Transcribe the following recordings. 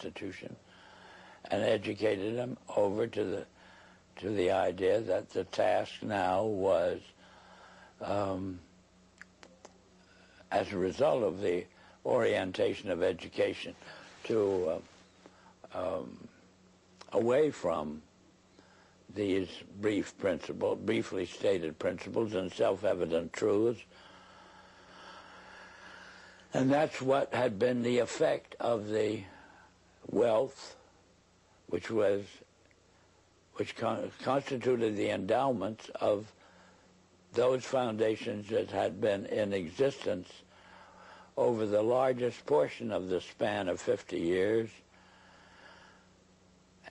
Constitution, and educated them over to the idea that the task now was, as a result of the orientation of education to away from these briefly stated principles and self-evident truths. And that's what had been the effect of the wealth which constituted the endowments of those foundations that had been in existence over the largest portion of the span of 50 years,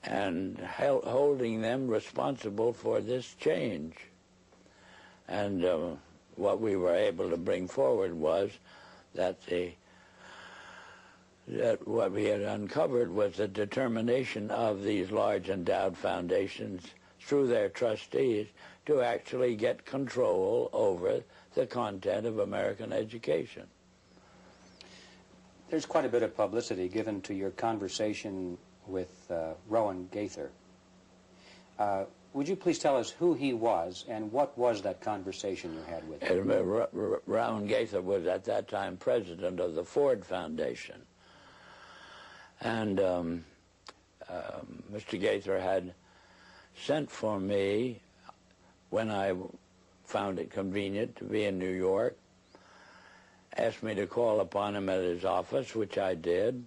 and holding them responsible for this change. And what we were able to bring forward was that what we had uncovered was the determination of these large endowed foundations through their trustees to actually get control over the content of American education. There's quite a bit of publicity given to your conversation with Rowan Gaither. Would you please tell us who he was and what was that conversation you had with him? Rowan Gaither was at that time president of the Ford Foundation. And Mr. Gaither had sent for me when I found it convenient to be in New York, asked me to call upon him at his office, which I did.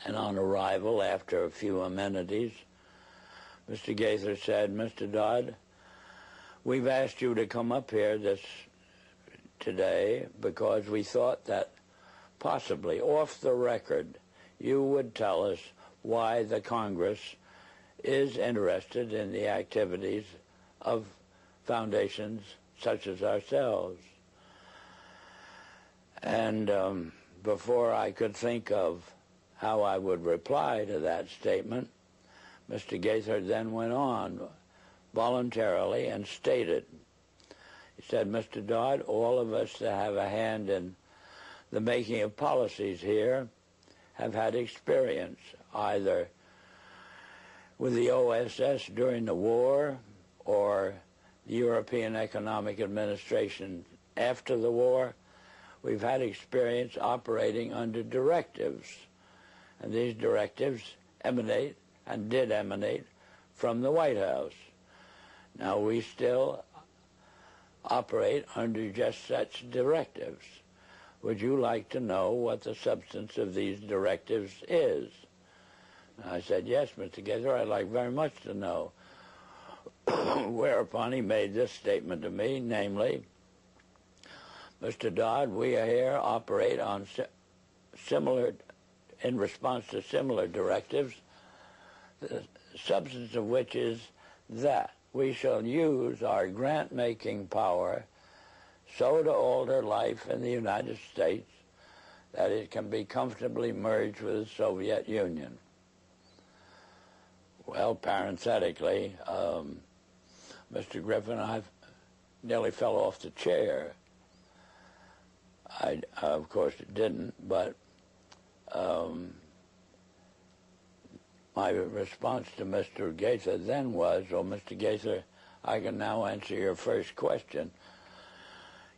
And on arrival, after a few amenities, Mr. Gaither said, "Mr. Dodd, we've asked you to come up here today because we thought that possibly off the record you would tell us why the Congress is interested in the activities of foundations such as ourselves." And before I could think of how I would reply to that statement, Mr. Gaither then went on voluntarily and stated, he said, "Mr. Dodd, all of us that have a hand in the making of policies here have had experience either with the OSS during the war or the European Economic Administration after the war. We've had experience operating under directives, and these directives emanate and did emanate from the White House. Now, we still operate under just such directives. Would you like to know what the substance of these directives is?" And I said, "Yes, Mr. Gaither, I'd like very much to know." Whereupon he made this statement to me, namely, "Mr. Dodd, we here operate on in response to similar directives, the substance of which is that we shall use our grant-making power so to alter life in the United States that it can be comfortably merged with the Soviet Union." Well, parenthetically, Mr. Griffin, I nearly fell off the chair. I, of course, didn't, but my response to Mr. Gaither then was, "Oh, Mr. Gaither, I can now answer your first question.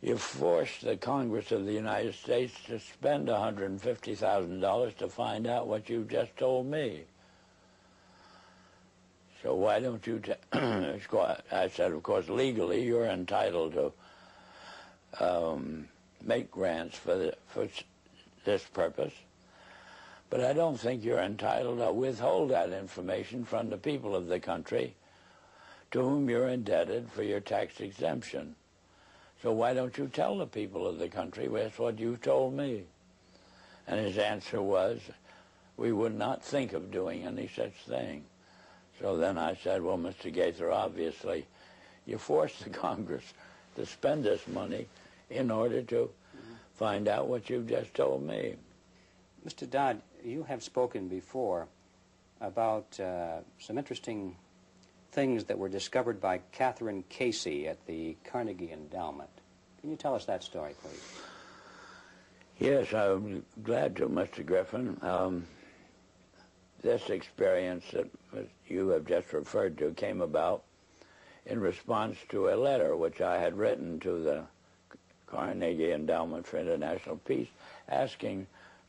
You forced the Congress of the United States to spend $150,000 to find out what you just told me. So why don't you I said, "Of course, legally, you're entitled to make grants for this purpose, but I don't think you're entitled to withhold that information from the people of the country to whom you're indebted for your tax exemption. So why don't you tell the people of the country that's what you told me?" And his answer was, "We would not think of doing any such thing." So then I said, "Well, Mr. Gaither, obviously, you forced the Congress to spend this money in order to find out what you've just told me." Mr. Dodd, you have spoken before about some interesting things that were discovered by Catherine Casey at the Carnegie Endowment. Can you tell us that story, please? Yes, I'm glad to, Mr. Griffin. this experience that you have just referred to came about in response to a letter which I had written to the Carnegie Endowment for International Peace, asking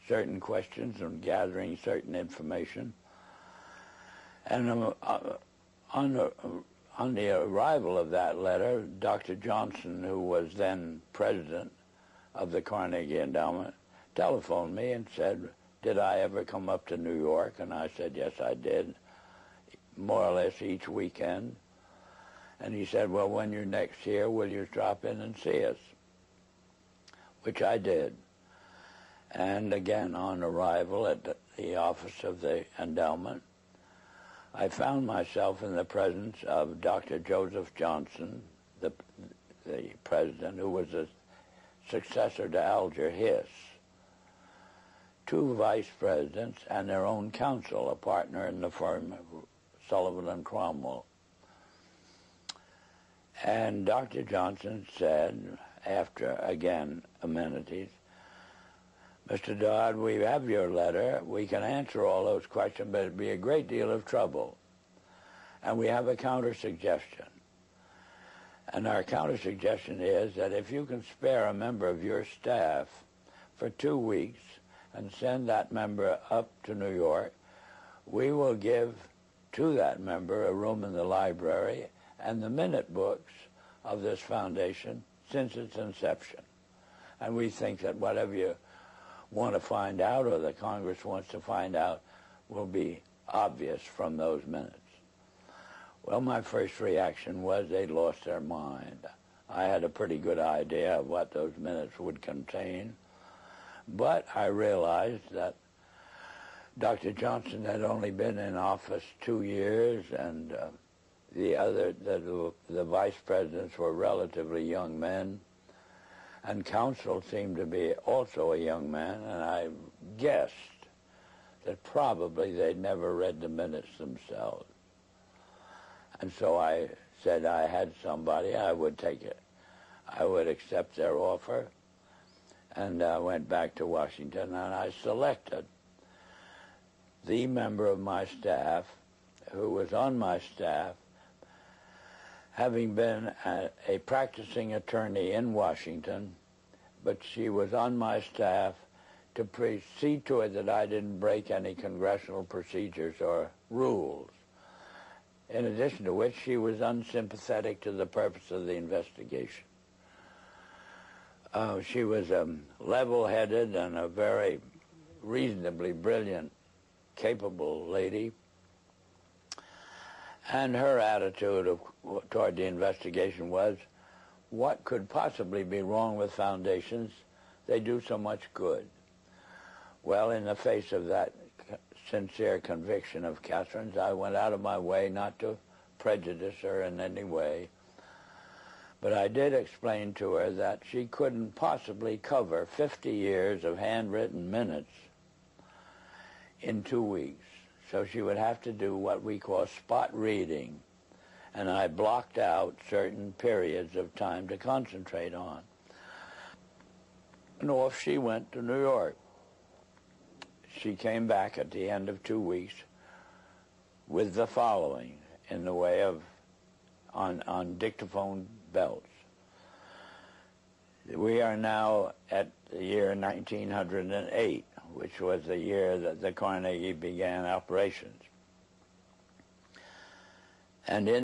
certain questions and gathering certain information. And on the arrival of that letter, Dr. Johnson, who was then president of the Carnegie Endowment, telephoned me and said, did I ever come up to New York? And I said, yes, I did, more or less each weekend. And he said, well, when you're next here, will you drop in and see us? Which I did. And again, on arrival at the office of the endowment, I found myself in the presence of Dr. Joseph Johnson, the president, who was a successor to Alger Hiss, two vice presidents, and their own counsel, a partner in the firm, Sullivan and Cromwell. And Dr. Johnson said, after, again, amenities, Mr. Dodd, we have your letter. We can answer all those questions, but it'd be a great deal of trouble. And we have a counter-suggestion. And our counter-suggestion is that if you can spare a member of your staff for 2 weeks and send that member up to New York, we will give to that member a room in the library and the minute books of this foundation since its inception. And we think that whatever you want to find out or the Congress wants to find out will be obvious from those minutes. Well, my first reaction was they'd lost their mind. I had a pretty good idea of what those minutes would contain, but I realized that Dr. Johnson had only been in office 2 years, and the vice presidents were relatively young men, and counsel seemed to be also a young man, and I guessed that probably they'd never read the minutes themselves. And so I said I had somebody, I would take it. I would accept their offer, and I went back to Washington, and I selected the member of my staff who was on my staff, having been a practicing attorney in Washington, but she was on my staff to see to it that I didn't break any congressional procedures or rules. In addition to which, she was unsympathetic to the purpose of the investigation. She was level-headed and a very reasonably brilliant, capable lady. And her attitude toward the investigation was, what could possibly be wrong with foundations? They do so much good. Well, in the face of that sincere conviction of Catherine's, I went out of my way not to prejudice her in any way. But I did explain to her that she couldn't possibly cover 50 years of handwritten minutes in 2 weeks. So she would have to do what we call spot reading. And I blocked out certain periods of time to concentrate on. And off she went to New York. She came back at the end of 2 weeks with the following in the way of, on dictaphone belts. We are now at the year 1908, which was the year that the Carnegie began operations. And in